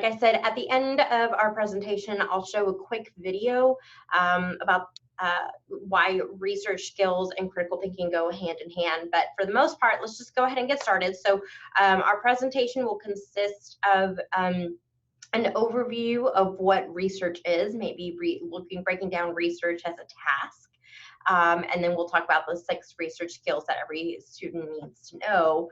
Like I said, at the end of our presentation, I'll show a quick video about why research skills and critical thinking go hand in hand. But for the most part, let's just go ahead and get started. So our presentation will consist of an overview of what research is, maybe breaking down research as a task. And then we'll talk about the 6 research skills that every student needs to know.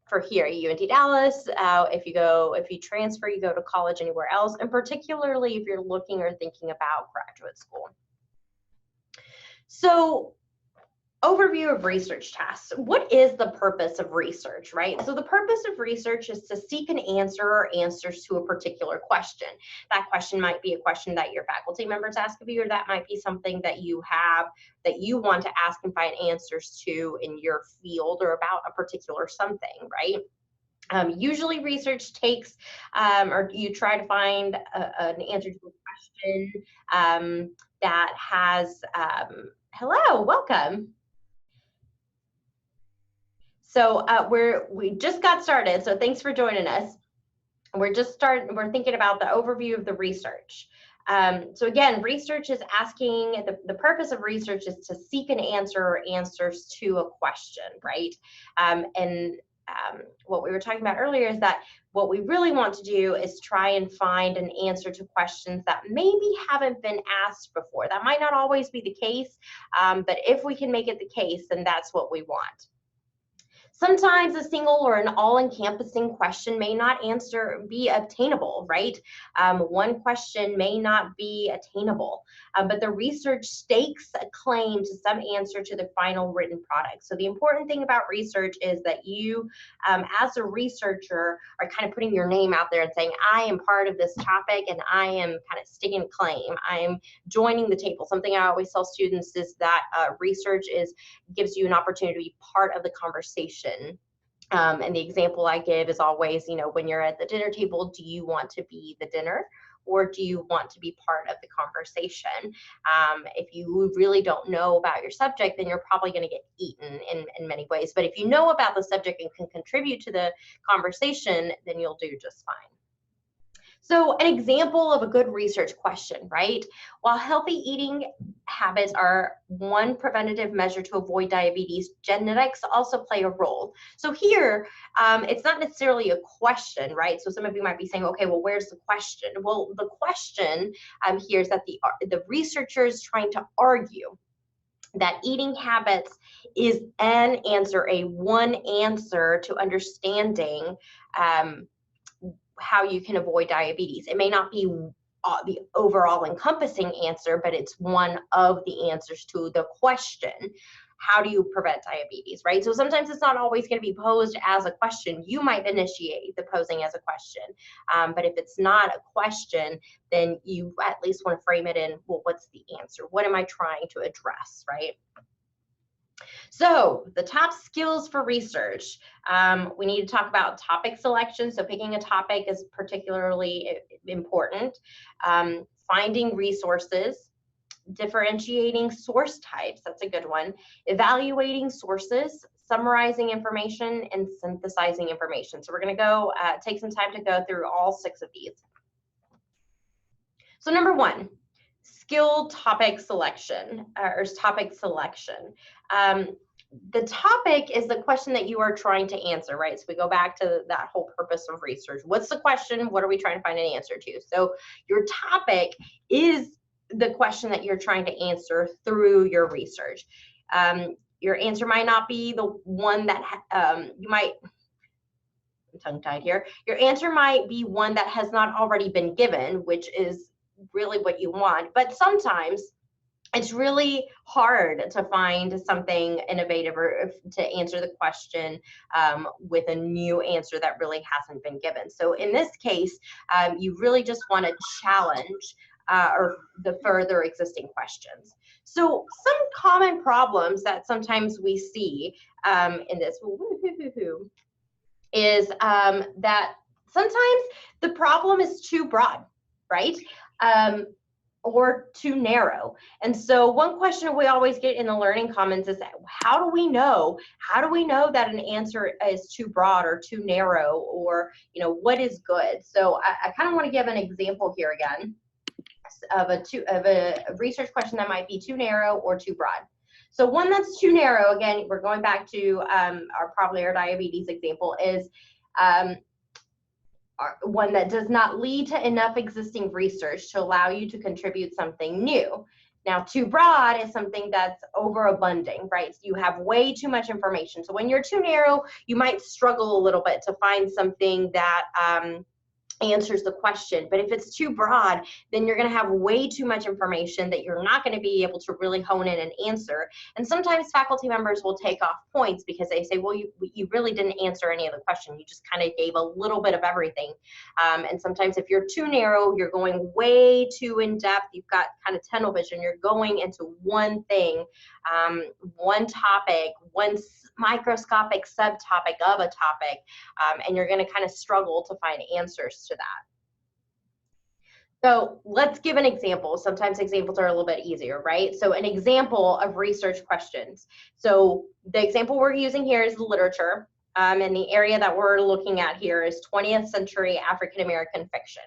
For here at UNT Dallas, if you transfer, you go to college anywhere else, and particularly if you're looking or thinking about graduate school. So, overview of research tasks. What is the purpose of research, right? So the purpose of research is to seek an answer or answers to a particular question. That question might be a question that your faculty members ask of you, or that might be something that you have that you want to ask and find answers to in your field or about a particular something, right? Usually research takes, or you try to find an answer to a question that has, hello, welcome. So we just got started, so thanks for joining us. We're thinking about the overview of the research. So again, research is asking, the purpose of research is to seek an answer or answers to a question, right? What we were talking about earlier is that what we really want to do is try and find an answer to questions that maybe haven't been asked before. That might not always be the case, but if we can make it the case, then that's what we want. Sometimes a single or an all-encompassing question may not be obtainable, right? One question may not be attainable, but the research stakes a claim to some answer to the final written product. So the important thing about research is that you, as a researcher, are kind of putting your name out there and saying, I am part of this topic and I am kind of staking a claim. I am joining the table. Something I always tell students is that research gives you an opportunity to be part of the conversation. And the example I give is always, when you're at the dinner table, do you want to be the dinner or do you want to be part of the conversation? If you really don't know about your subject, then you're probably going to get eaten in many ways. But if you know about the subject and can contribute to the conversation, then you'll do just fine. So an example of a good research question, right? While healthy eating habits are one preventative measure to avoid diabetes, genetics also play a role. So here, it's not necessarily a question, right? So some of you might be saying, okay, well, where's the question? Well, the question here is that the researcher is trying to argue that eating habits is an answer, one answer to understanding how you can avoid diabetes. It may not be the overall encompassing answer, but it's one of the answers to the question, how do you prevent diabetes, right? So sometimes it's not always going to be posed as a question. You might initiate the posing as a question, but if it's not a question, then you at least want to frame it in, well, what's the answer? What am I trying to address, right? So the top skills for research, we need to talk about topic selection. So picking a topic is particularly important. Finding resources, differentiating source types, that's a good one. Evaluating sources, summarizing information, and synthesizing information. So we're going to go take some time to go through all 6 of these. So number 1, skill topic selection, or topic selection. The topic is the question that you are trying to answer, right? So we go back to that whole purpose of research. What's the question? What are we trying to find an answer to? So your topic is the question that you're trying to answer through your research. Your answer might not be the one that you might, I'm tongue-tied here. Your answer might be one that has not already been given, which is really what you want. But sometimes it's really hard to find something innovative or to answer the question with a new answer that really hasn't been given. So in this case, you really just want to challenge or the further existing questions. So some common problems that sometimes we see in this is that sometimes the problem is too broad, right? or too narrow. And so one question we always get in the learning comments is, how do we know that an answer is too broad or too narrow, or what is good? So I kind of want to give an example here again of a research question that might be too narrow or too broad. So one that's too narrow, again, we're going back to our diabetes example, is one that does not lead to enough existing research to allow you to contribute something new. Now, too broad is something that's overabundant, right? So you have way too much information. So when you're too narrow, you might struggle a little bit to find something that answers the question. But if it's too broad, then you're going to have way too much information that you're not going to be able to really hone in and answer. And sometimes faculty members will take off points because they say, well, you really didn't answer any of the question. You just kind of gave a little bit of everything. And sometimes if you're too narrow, you're going way too in depth. You've got kind of tunnel vision. You're going into one thing, one topic, one microscopic subtopic of a topic, and you're going to kind of struggle to find answers to that. So let's give an example. Sometimes examples are a little bit easier, right? So an example of research questions. So the example we're using here is literature, and the area that we're looking at here is 20th century African American fiction.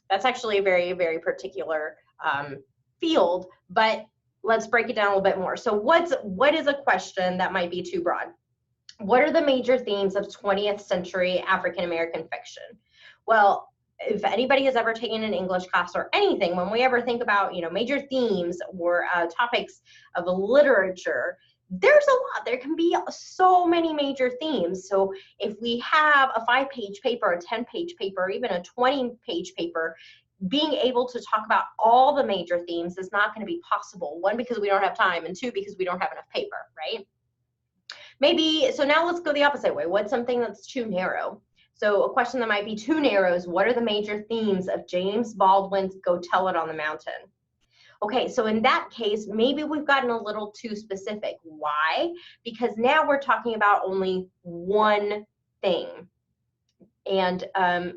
That's actually a very, very particular field, but let's break it down a little bit more. So what is a question that might be too broad? What are the major themes of 20th century African American fiction? Well, if anybody has ever taken an English class or anything, when we ever think about major themes or topics of literature, there's a lot. There can be so many major themes. So if we have a 5-page paper, a 10-page paper, or even a 20-page paper, being able to talk about all the major themes is not going to be possible. One, because we don't have time, and two, because we don't have enough paper, right? Maybe, so now let's go the opposite way. What's something that's too narrow? So a question that might be too narrow is, what are the major themes of James Baldwin's Go Tell It on the Mountain? Okay, so in that case, maybe we've gotten a little too specific. Why? Because now we're talking about only one thing. And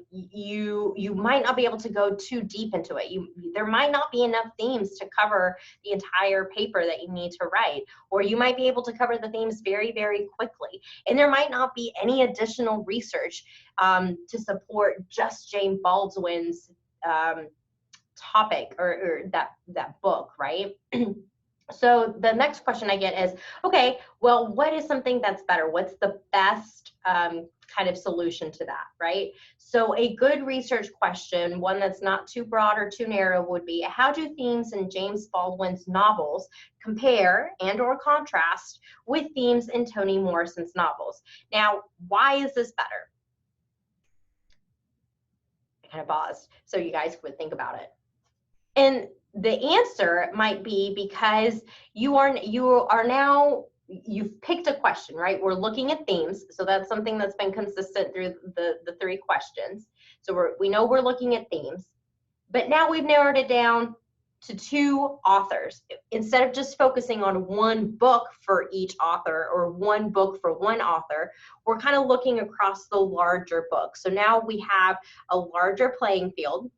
you might not be able to go too deep into it. There might not be enough themes to cover the entire paper that you need to write, or you might be able to cover the themes very, very quickly. And there might not be any additional research to support just James Baldwin's topic or that book, right? So the next question I get is, okay, well, what is something that's better? What's the best kind of solution to that, right? So a good research question, one that's not too broad or too narrow, would be, how do themes in James Baldwin's novels compare and or contrast with themes in Toni Morrison's novels? Now, why is this better? I kind of paused so you guys would think about it. And the answer might be because you've picked a question, right? We're looking at themes, so that's something that's been consistent through the 3 questions. So we know we're looking at themes, but now we've narrowed it down to 2 authors. Instead of just focusing on one book for each author or one book for one author, we're kind of looking across the larger book. So now we have a larger playing field.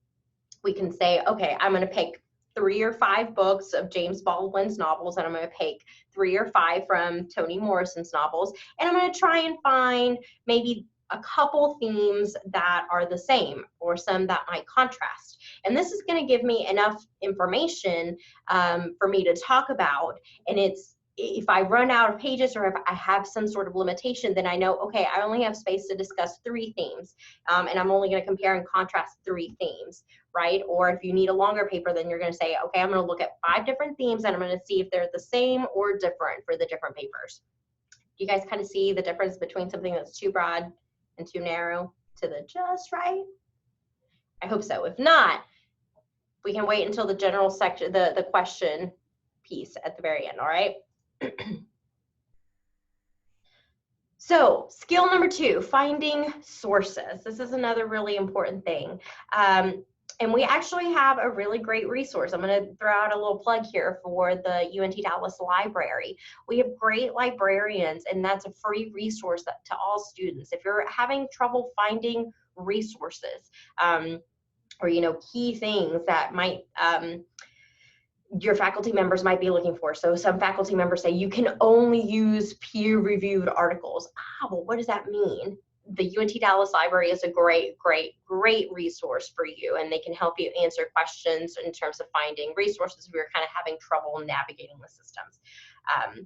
We can say, okay, I'm going to pick 3 or 5 books of James Baldwin's novels, and I'm going to pick 3 or 5 from Toni Morrison's novels, and I'm going to try and find maybe a couple themes that are the same or some that might contrast. And this is going to give me enough information for me to talk about. And if I run out of pages or if I have some sort of limitation, then I know, okay, I only have space to discuss 3 themes, and I'm only going to compare and contrast 3 themes, right? Or if you need a longer paper, then you're going to say, okay, I'm going to look at 5 different themes, and I'm going to see if they're the same or different for the different papers. You guys kind of see the difference between something that's too broad and too narrow to the just right? I hope so. If not, we can wait until the general section, the question piece at the very end, all right? So skill number 2, finding sources. This is another really important thing. And we actually have a really great resource. I'm going to throw out a little plug here for the UNT Dallas Library. We have great librarians, and that's a free resource to all students. If you're having trouble finding resources, or, key things that might, your faculty members might be looking for. So some faculty members say you can only use peer-reviewed articles. Well, what does that mean? The UNT Dallas Library is a great resource for you, and they can help you answer questions in terms of finding resources if you're kind of having trouble navigating the systems.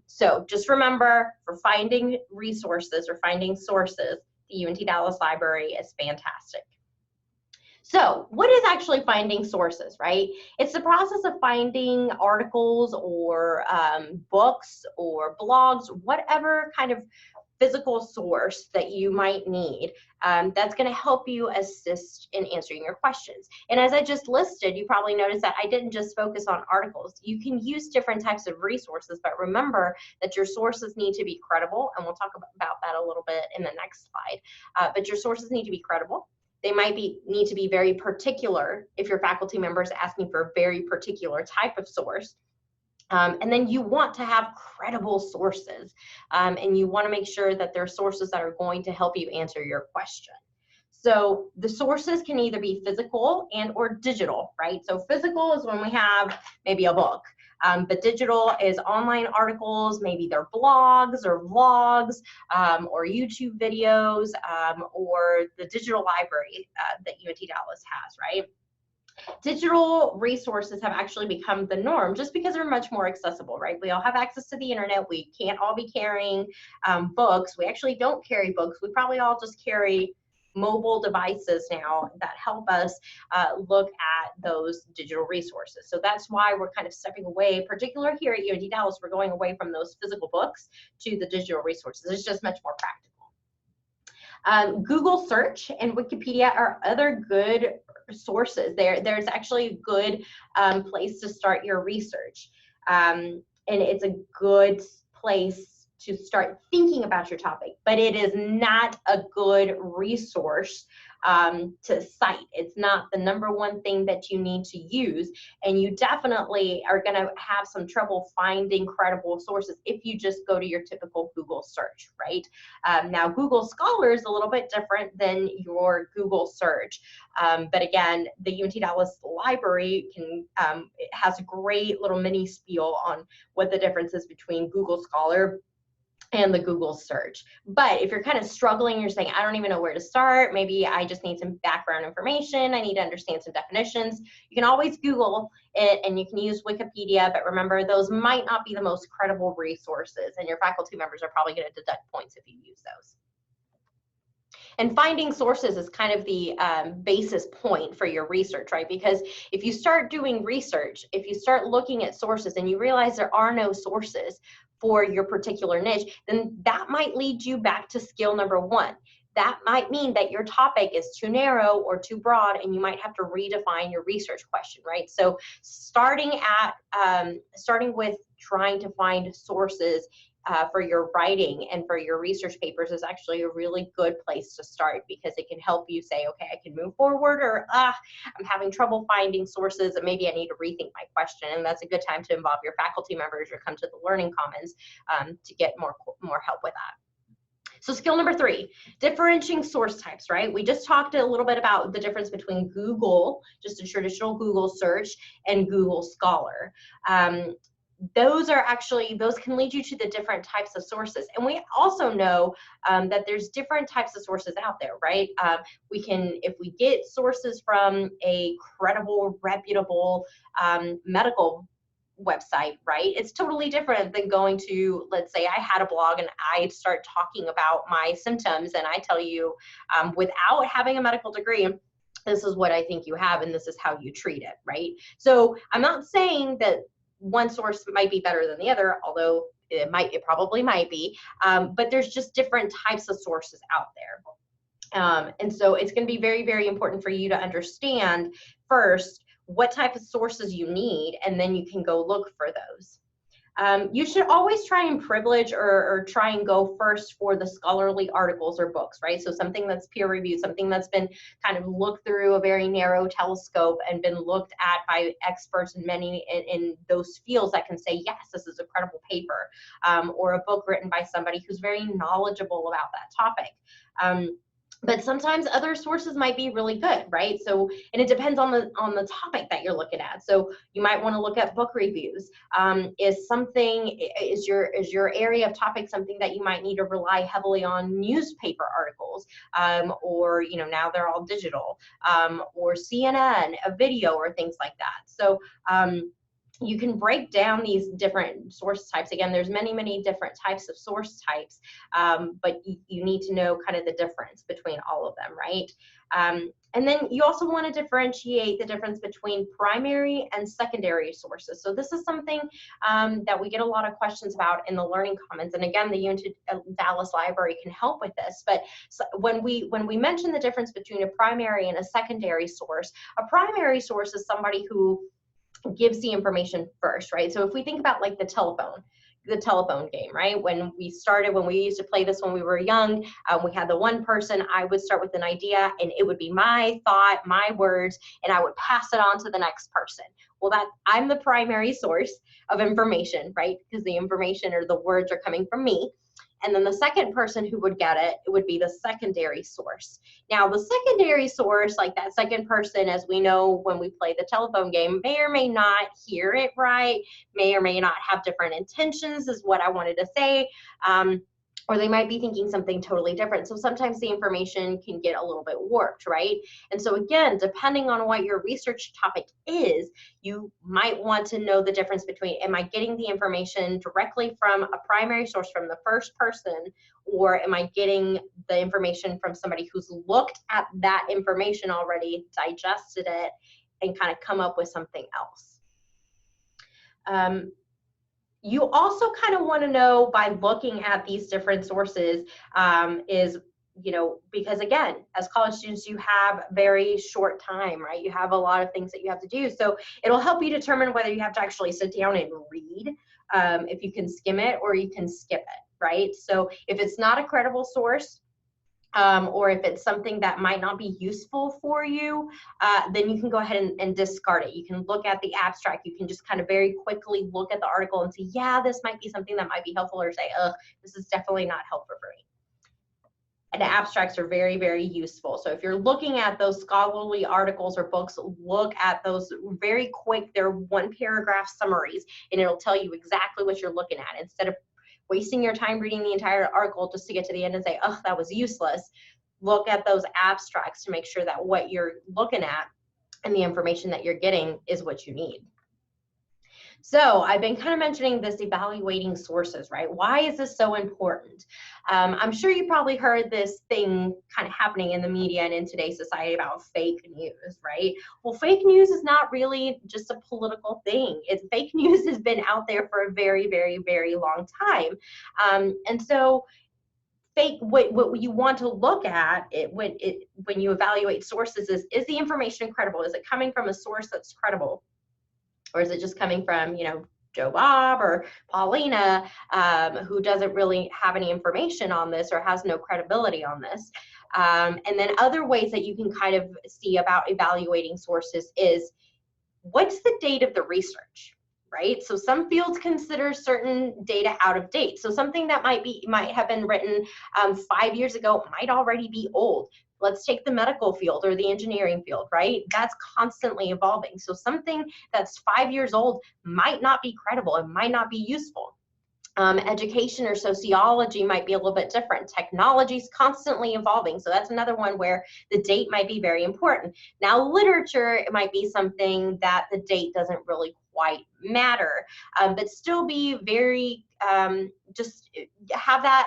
So just remember, for finding resources or finding sources, the UNT Dallas Library is fantastic. So what is actually finding sources, right? It's the process of finding articles or books or blogs, whatever kind of physical source that you might need, that's going to help you assist in answering your questions. And as I just listed, you probably noticed that I didn't just focus on articles. You can use different types of resources, but remember that your sources need to be credible, and we'll talk about that a little bit in the next slide. But your sources need to be credible. They might need to be very particular if your faculty member is asking for a very particular type of source. And then you want to have credible sources, and you want to make sure that they're sources that are going to help you answer your question. So the sources can either be physical and or digital, right? So physical is when we have maybe a book, but digital is online articles, maybe they're blogs or vlogs, or YouTube videos, or the digital library that UNT Dallas has, right? Digital resources have actually become the norm just because they're much more accessible, right? We all have access to the internet. We can't all be carrying books. We actually don't carry books. We probably all just carry mobile devices now that help us look at those digital resources. So that's why we're kind of stepping away, particularly here at UNT Dallas, we're going away from those physical books to the digital resources. It's just much more practical. Google search and Wikipedia are other good sources. There's actually a good place to start your research. And it's a good place to start thinking about your topic, but it is not a good resource to cite. It's not the #1 thing that you need to use, and you definitely are going to have some trouble finding credible sources if you just go to your typical Google search, right? Now, Google Scholar is a little bit different than your Google search, but again, the UNT Dallas Library it has a great little mini spiel on what the difference is between Google Scholar and the Google search. But if you're kind of struggling, you're saying, I don't even know where to start, maybe I just need some background information, I need to understand some definitions, you can always Google it, and you can use Wikipedia, but remember, those might not be the most credible resources, and your faculty members are probably going to deduct points if you use those. And finding sources is kind of the basis point for your research, right? Because if you start doing research, if you start looking at sources and you realize there are no sources for your particular niche, then that might lead you back to skill #1. That might mean that your topic is too narrow or too broad, and you might have to redefine your research question, right? So starting with trying to find sources for your writing and for your research papers is actually a really good place to start, because it can help you say, okay, I can move forward, or I'm having trouble finding sources and maybe I need to rethink my question. And that's a good time to involve your faculty members or come to the Learning Commons to get more help with that. So skill #3, differentiating source types, right? We just talked a little bit about the difference between Google, just a traditional Google search, and Google Scholar. Those can lead you to the different types of sources. And we also know that there's different types of sources out there, right? If we get sources from a credible, reputable medical website, right? It's totally different than going to, let's say I had a blog and I start talking about my symptoms and I tell you without having a medical degree, this is what I think you have and this is how you treat it, right? So I'm not saying that one source might be better than the other, although it probably might be, but there's just different types of sources out there. And so it's going to be very, very important for you to understand first what type of sources you need, and then you can go look for those. You should always try and privilege or try and go first for the scholarly articles or books, right? So something that's peer reviewed, something that's been kind of looked through a very narrow telescope and been looked at by experts in those fields that can say, yes, this is a credible paper, or a book written by somebody who's very knowledgeable about that topic. But sometimes other sources might be really good, right? So, and it depends on the topic that you're looking at. So you might want to look at book reviews. Is your area of topic something that you might need to rely heavily on newspaper articles, or now they're all digital, or CNN, a video, or things like that. So you can break down these different source types. Again, there's many different types of source types, but you need to know kind of the difference between all of them, right? And then you also want to differentiate the difference between primary and secondary sources. So this is something that we get a lot of questions about in the Learning Commons. And again, the UNT Dallas Library can help with this. But so when we mention the difference between a primary and a secondary source, a primary source is somebody who gives the information first, right? So if we think about like the telephone game, right? When we used to play this when we were young, we had the one person. I would start with an idea and it would be my thought, my words, and I would pass it on to the next person. Well, I'm the primary source of information, right? Because the information or the words are coming from me. And then the second person who would get it would be the secondary source. Now, the secondary source, like that second person, as we know when we play the telephone game, may or may not hear it right, may or may not have different intentions, is what I wanted to say. Or they might be thinking something totally different. So sometimes the information can get a little bit warped, right? And so again, depending on what your research topic is, you might want to know the difference between, am I getting the information directly from a primary source from the first person, or am I getting the information from somebody who's looked at that information already, digested it, and kind of come up with something else? You also kind of want to know by looking at these different sources because again, as college students, you have very short time, right? You have a lot of things that you have to do. So it'll help you determine whether you have to actually sit down and read, if you can skim it or you can skip it, right? So if it's not a credible source, or if it's something that might not be useful for you, then you can go ahead and discard it. You can look at the abstract. You can just kind of very quickly look at the article and see, yeah, this might be something that might be helpful, or say, this is definitely not helpful for me. And the abstracts are very useful. So if you're looking at those scholarly articles or books, look at those very quick, they're one paragraph summaries, and it'll tell you exactly what you're looking at. Instead of wasting your time reading the entire article just to get to the end and say, oh, that was useless, look at those abstracts to make sure that what you're looking at and the information that you're getting is what you need. So I've been kind of mentioning this evaluating sources, right? Why is this so important? I'm sure you probably heard this thing kind of happening in the media and in today's society about fake news, right? Well, fake news is not really just a political thing. Fake news has been out there for a very long time. And so what you want to look at when you evaluate sources is the information credible? Is it coming from a source that's credible? Or is it just coming from, Joe Bob or Paulina, who doesn't really have any information on this or has no credibility on this? And then other ways that you can kind of see about evaluating sources is, what's the date of the research, right? So some fields consider certain data out of date. So something that might have been written 5 years ago might already be old. Let's take the medical field or the engineering field, right? That's constantly evolving. So something that's 5 years old might not be credible. It might not be useful. Education or sociology might be a little bit different. Technology is constantly evolving. So that's another one where the date might be very important. Now, literature, it might be something that the date doesn't really quite matter, but still be very, just have that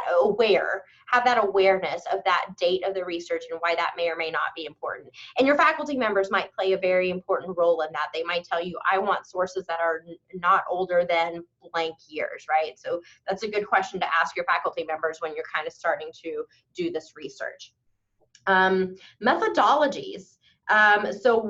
awareness of that date of the research and why that may or may not be important. And your faculty members might play a very important role in that. They might tell you, I want sources that are not older than blank years, right? So that's a good question to ask your faculty members when you're kind of starting to do this research. Methodologies. So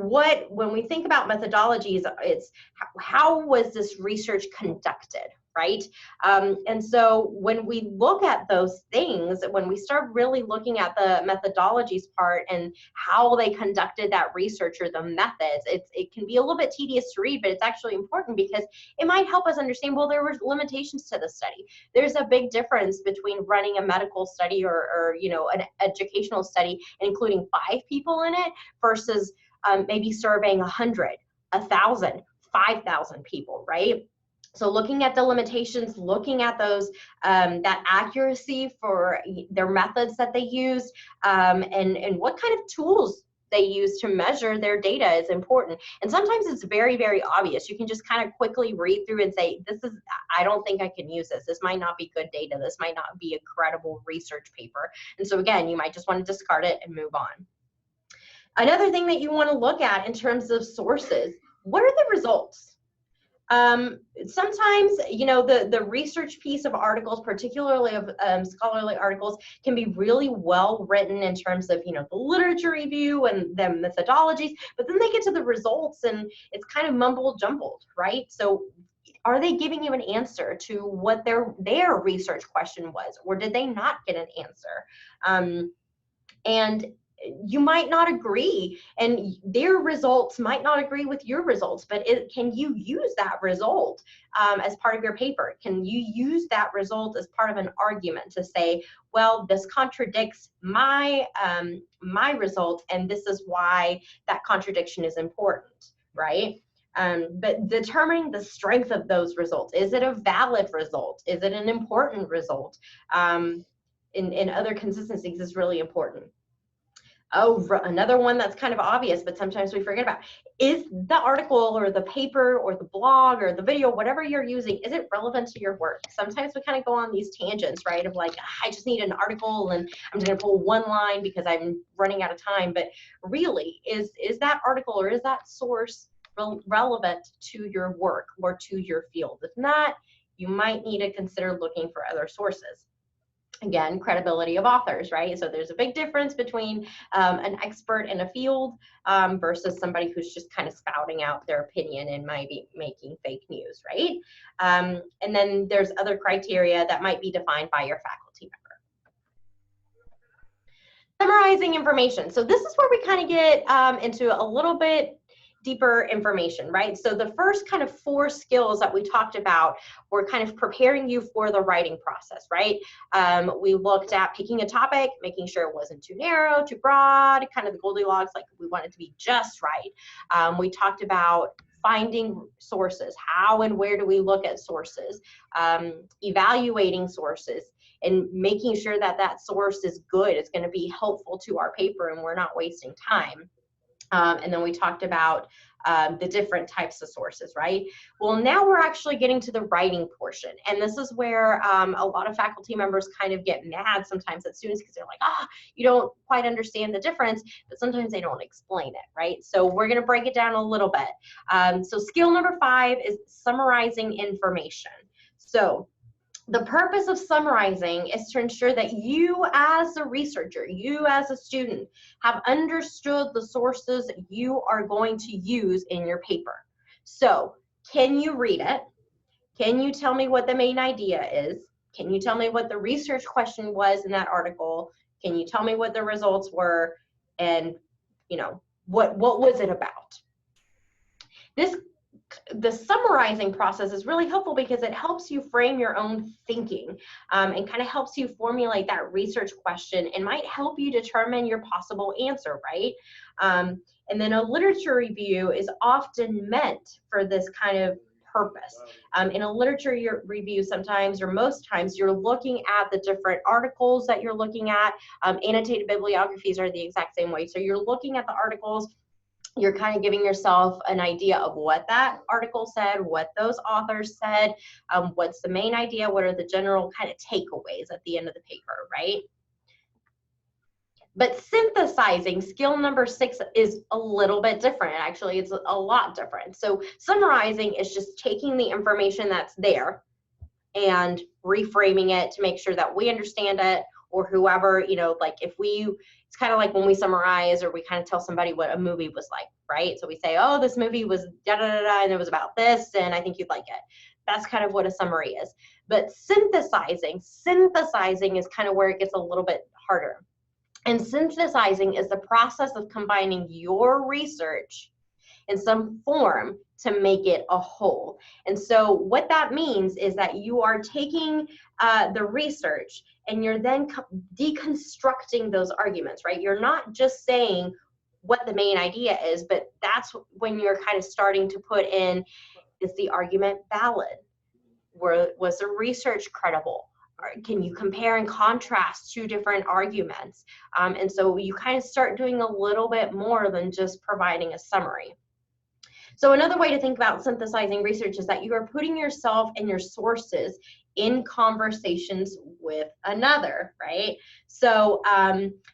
when we think about methodologies, it's how was this research conducted, right? And so when we look at those things, when we start really looking at the methodologies part and how they conducted that research or the methods, it can be a little bit tedious to read, but it's actually important because it might help us understand, well, there were limitations to the study. There's a big difference between running a medical study or you know, an educational study and including 5 people in it versus maybe surveying 100, 1,000, 5,000 people, right? So looking at the limitations, looking at those, that accuracy for their methods that they use, and what kind of tools they use to measure their data is important. And sometimes it's very, very obvious. You can just kind of quickly read through and say, I don't think I can use this. This might not be good data. This might not be a credible research paper. And so again, you might just want to discard it and move on. Another thing that you want to look at in terms of sources, what are the results? Sometimes, you know, the research piece of articles, particularly of scholarly articles, can be really well written in terms of, you know, the literature review and the methodologies, but then they get to the results and it's kind of mumbled jumbled, right? So are they giving you an answer to what their research question was, or did they not get an answer? And you might not agree, and their results might not agree with your results, but can you use that result as part of your paper? Can you use that result as part of an argument to say, well, this contradicts my my result, and this is why that contradiction is important, right? But determining the strength of those results. Is it a valid result? Is it an important result? In other consistencies is really important. Oh, another one that's kind of obvious, but sometimes we forget about, is the article or the paper or the blog or the video, whatever you're using, is it relevant to your work? Sometimes we kind of go on these tangents, right, of like, I just need an article and I'm going to pull one line because I'm running out of time. But really, is that article or is that source relevant to your work or to your field? If not, you might need to consider looking for other sources. Again, credibility of authors, right? So there's a big difference between an expert in a field versus somebody who's just kind of spouting out their opinion and might be making fake news, right? And then there's other criteria that might be defined by your faculty member. Summarizing information. So this is where we kind of get into a little bit deeper information, right? So the first kind of 4 skills that we talked about were kind of preparing you for the writing process, right? We looked at picking a topic, making sure it wasn't too narrow, too broad, kind of the Goldilocks, like we want it to be just right. We talked about finding sources, how and where do we look at sources, evaluating sources, and making sure that that source is good, it's going to be helpful to our paper and we're not wasting time. And then we talked about the different types of sources, right? Well, now we're actually getting to the writing portion. And this is where a lot of faculty members kind of get mad sometimes at students because they're like, you don't quite understand the difference, but sometimes they don't explain it, right? So we're going to break it down a little bit. So skill number 5 is summarizing information. So the purpose of summarizing is to ensure that you as a researcher, you as a student, have understood the sources you are going to use in your paper. So, can you read it? Can you tell me what the main idea is? Can you tell me what the research question was in that article? Can you tell me what the results were? And, you know, what was it about? The summarizing process is really helpful because it helps you frame your own thinking and kind of helps you formulate that research question and might help you determine your possible answer, right? And then a literature review is often meant for this kind of purpose. In a literature review, sometimes or most times, you're looking at the different articles that you're looking at. Annotated bibliographies are the exact same way. So you're looking at the articles, you're kind of giving yourself an idea of what that article said, what those authors said, what's the main idea, what are the general kind of takeaways at the end of the paper, right? But synthesizing, skill number 6, is a little bit different. Actually, it's a lot different. So summarizing is just taking the information that's there and reframing it to make sure that we understand it, or whoever, you know, like if we, it's kind of like when we summarize or we kind of tell somebody what a movie was like, right? So we say, oh, this movie was da da da da, and it was about this, and I think you'd like it. That's kind of what a summary is. But synthesizing is kind of where it gets a little bit harder. And synthesizing is the process of combining your research in some form to make it a whole. And so what that means is that you are taking the research and you're then deconstructing those arguments, right? You're not just saying what the main idea is, but that's when you're kind of starting to put in, is the argument valid? Was the research credible? Can you compare and contrast two different arguments? And so you kind of start doing a little bit more than just providing a summary. So another way to think about synthesizing research is that you are putting yourself and your sources in conversations with another, right? So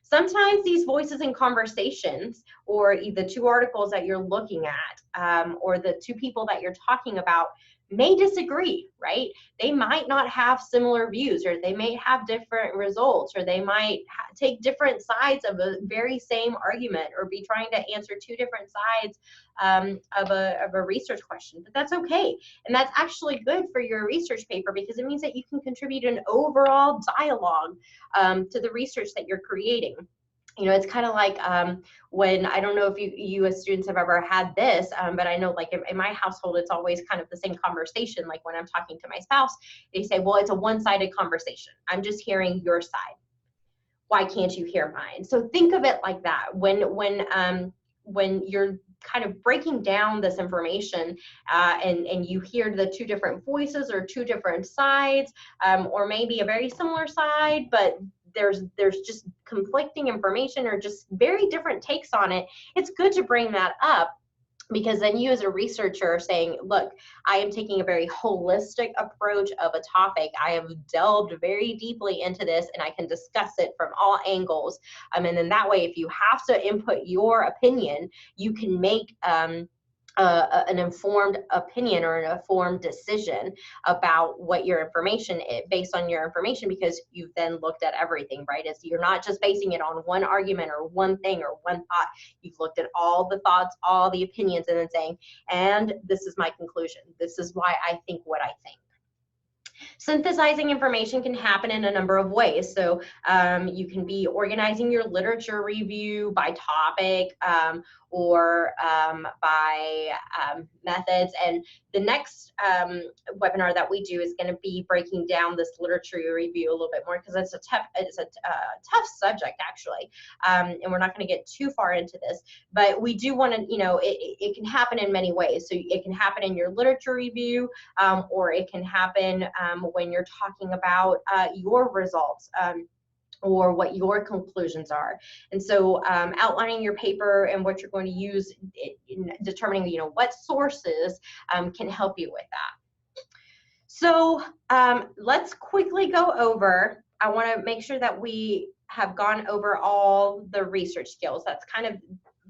sometimes these voices in conversations, or the two articles that you're looking at, or the two people that you're talking about, may disagree, right? They might not have similar views, or they may have different results, or they might take different sides of a very same argument, or be trying to answer two different sides of a research question. But that's okay. And that's actually good for your research paper, because it means that you can contribute an overall dialogue to the research that you're creating. You know, it's kind of like when, I don't know if you as students have ever had this, but I know like in my household, it's always kind of the same conversation. Like when I'm talking to my spouse, they say, well, it's a one-sided conversation. I'm just hearing your side. Why can't you hear mine? So think of it like that. When you're kind of breaking down this information and you hear the two different voices or two different sides, or maybe a very similar side, but there's just conflicting information or just very different takes on it, it's good to bring that up, because then you as a researcher are saying, look, I am taking a very holistic approach of a topic. I have delved very deeply into this and I can discuss it from all angles. And then that way, if you have to input your opinion, you can make an informed opinion or an informed decision about what your information is, based on your information, because you've then looked at everything, right? As you're not just basing it on one argument or one thing or one thought. You've looked at all the thoughts, all the opinions, and then saying, and this is my conclusion. This is why I think what I think. Synthesizing information can happen in a number of ways. So you can be organizing your literature review by topic, or by methods. And the next webinar that we do is going to be breaking down this literature review a little bit more, because it's a tough subject actually, and we're not going to get too far into this. But we do want to, you know, it can happen in many ways. So it can happen in your literature review, or it can happen when you're talking about your results. Or what your conclusions are. And so outlining your paper and what you're going to use in determining, you know, what sources can help you with that. So let's quickly go over, I want to make sure that we have gone over all the research skills. That's kind of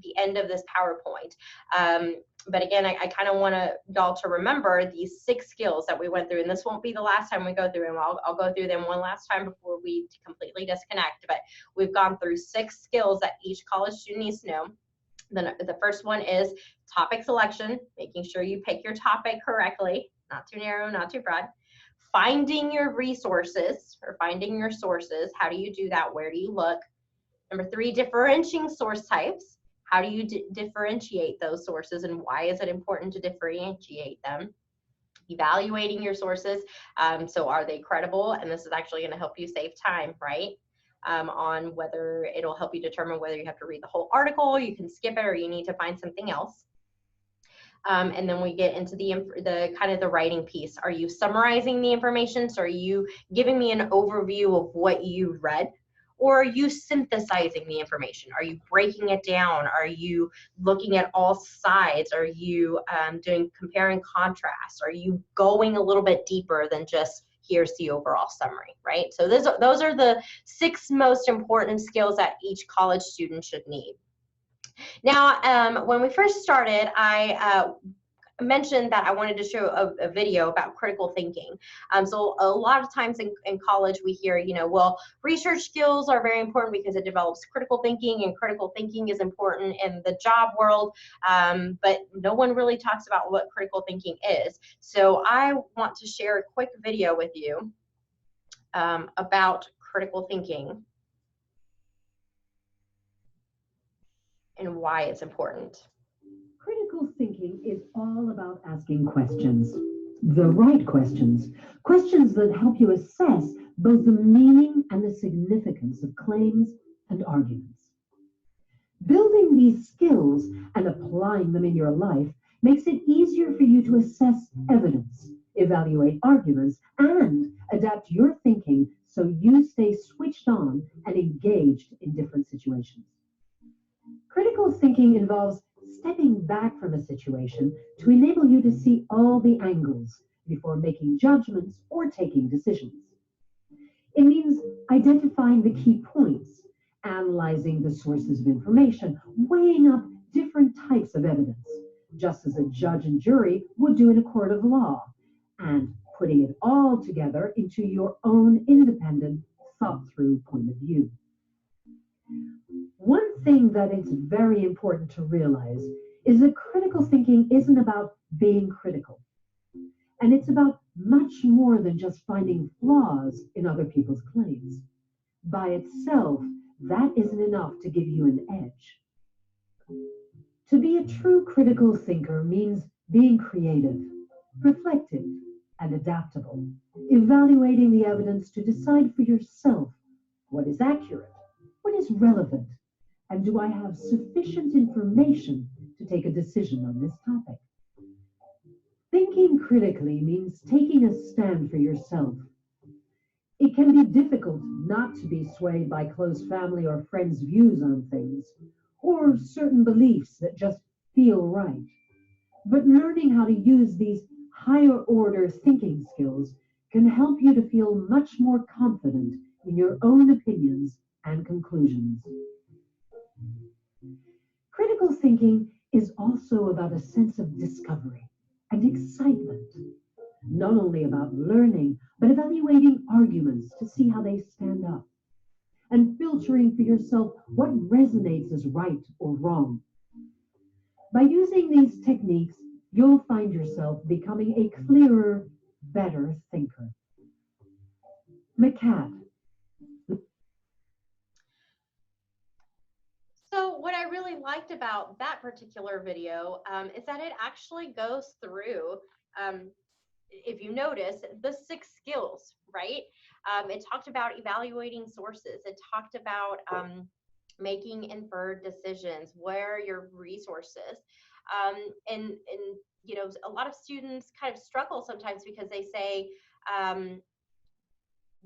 the end of this PowerPoint. But again, I kind of want y'all to remember these 6 skills that we went through, and this won't be the last time we go through them. I'll go through them one last time before we completely disconnect, but we've gone through 6 skills that each college student needs to know. The first one is topic selection, making sure you pick your topic correctly, not too narrow, not too broad. Finding your resources, or finding your sources. How do you do that? Where do you look? Number 3, differentiating source types. How do you differentiate those sources, and why is it important to differentiate them? Evaluating your sources. So are they credible? And this is actually going to help you save time, right? On whether it'll help you determine whether you have to read the whole article, you can skip it, or you need to find something else. And then we get into the kind of the writing piece. Are you summarizing the information? So are you giving me an overview of what you read? Or are you synthesizing the information? Are you breaking it down? Are you looking at all sides? Are you doing compare and contrast? Are you going a little bit deeper than just here's the overall summary, right? So those are the 6 most important skills that each college student should need. Now, when we first started, I mentioned that I wanted to show a video about critical thinking. So a lot of times in college we hear, well, research skills are very important because it develops critical thinking, and critical thinking is important in the job world, but no one really talks about what critical thinking is. So I want to share a quick video with you about critical thinking and why it's important. Critical thinking is all about asking questions, the right questions, questions that help you assess both the meaning and the significance of claims and arguments. Building these skills and applying them in your life makes it easier for you to assess evidence, evaluate arguments, and adapt your thinking so you stay switched on and engaged in different situations. Critical thinking involves stepping back from a situation to enable you to see all the angles before making judgments or taking decisions. It means identifying the key points, analyzing the sources of information, weighing up different types of evidence, just as a judge and jury would do in a court of law, and putting it all together into your own independent, thought-through point of view. One thing that it's very important to realize is that critical thinking isn't about being critical. And it's about much more than just finding flaws in other people's claims. By itself, that isn't enough to give you an edge. To be a true critical thinker means being creative, reflective, and adaptable, evaluating the evidence to decide for yourself what is accurate, what is relevant, and do I have sufficient information to take a decision on this topic? Thinking critically means taking a stand for yourself. It can be difficult not to be swayed by close family or friends' views on things, or certain beliefs that just feel right. But learning how to use these higher order thinking skills can help you to feel much more confident in your own opinions and conclusions. Critical thinking is also about a sense of discovery and excitement, not only about learning, but evaluating arguments to see how they stand up, and filtering for yourself what resonates as right or wrong. By using these techniques, you'll find yourself becoming a clearer, better thinker. McCat. So what I really liked about that particular video is that it actually goes through, if you notice, the 6 skills, right? It talked about evaluating sources. It talked about making inferred decisions, where are your resources. And a lot of students kind of struggle sometimes because they say,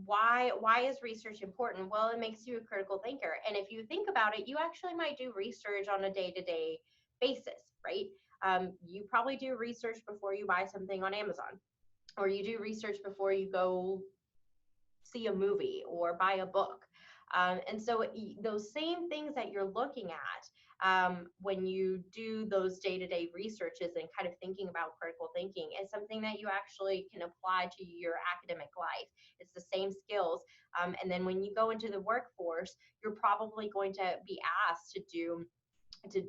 why is research important? Well, it makes you a critical thinker. And if you think about it, you actually might do research on a day-to-day basis, right? You probably do research before you buy something on Amazon, or you do research before you go see a movie or buy a book. And so those same things that you're looking at when you do those day-to-day researches and kind of thinking about critical thinking is something that you actually can apply to your academic life. It's the same skills. And then when you go into the workforce, you're probably going to be asked to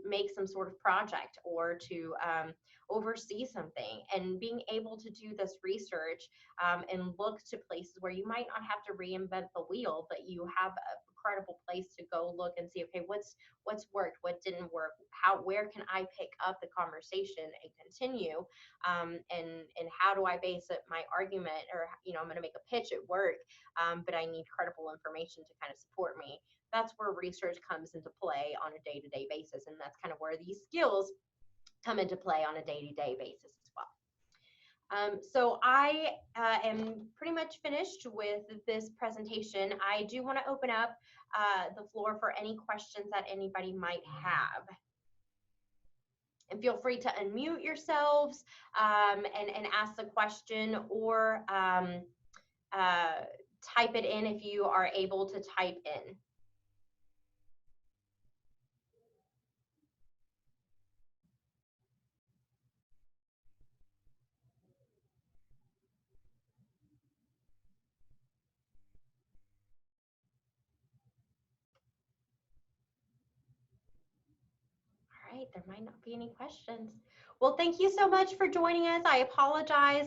make some sort of project or to oversee something, and being able to do this research and look to places where you might not have to reinvent the wheel, but you have a credible place to go look and see, okay, what's worked, what didn't work, where can I pick up the conversation and continue, and how do I base it, my argument, or I'm going to make a pitch at work, but I need credible information to kind of support me. That's where research comes into play on a day-to-day basis, and that's kind of where these skills come into play on a day-to-day basis as well. So I am pretty much finished with this presentation. I do want to open up the floor for any questions that anybody might have. And feel free to unmute yourselves and ask the question, or type it in if you are able to type in. there might not be any questions. Well, thank you so much for joining us. I apologize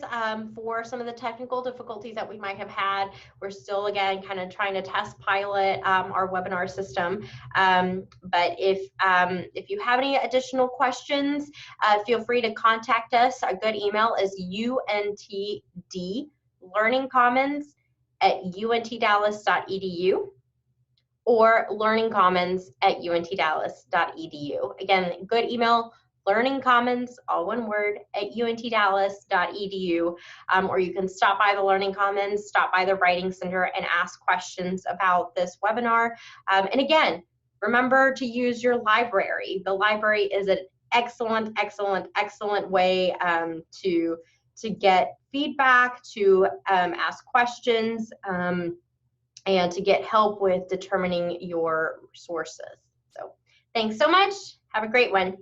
for some of the technical difficulties that we might have had. We're still, again, kind of trying to test pilot our webinar system. But if you have any additional questions, feel free to contact us. Our good email is untdlearningcommons@untdallas.edu. or learningcommons@untdallas.edu. Again, good email, learningcommons, all one word, @untdallas.edu. Or you can stop by the Learning Commons, stop by the Writing Center, and ask questions about this webinar. And again, remember to use your library. The library is an excellent, excellent, excellent way to get feedback, to ask questions, and to get help with determining your sources. So thanks so much. Have a great one.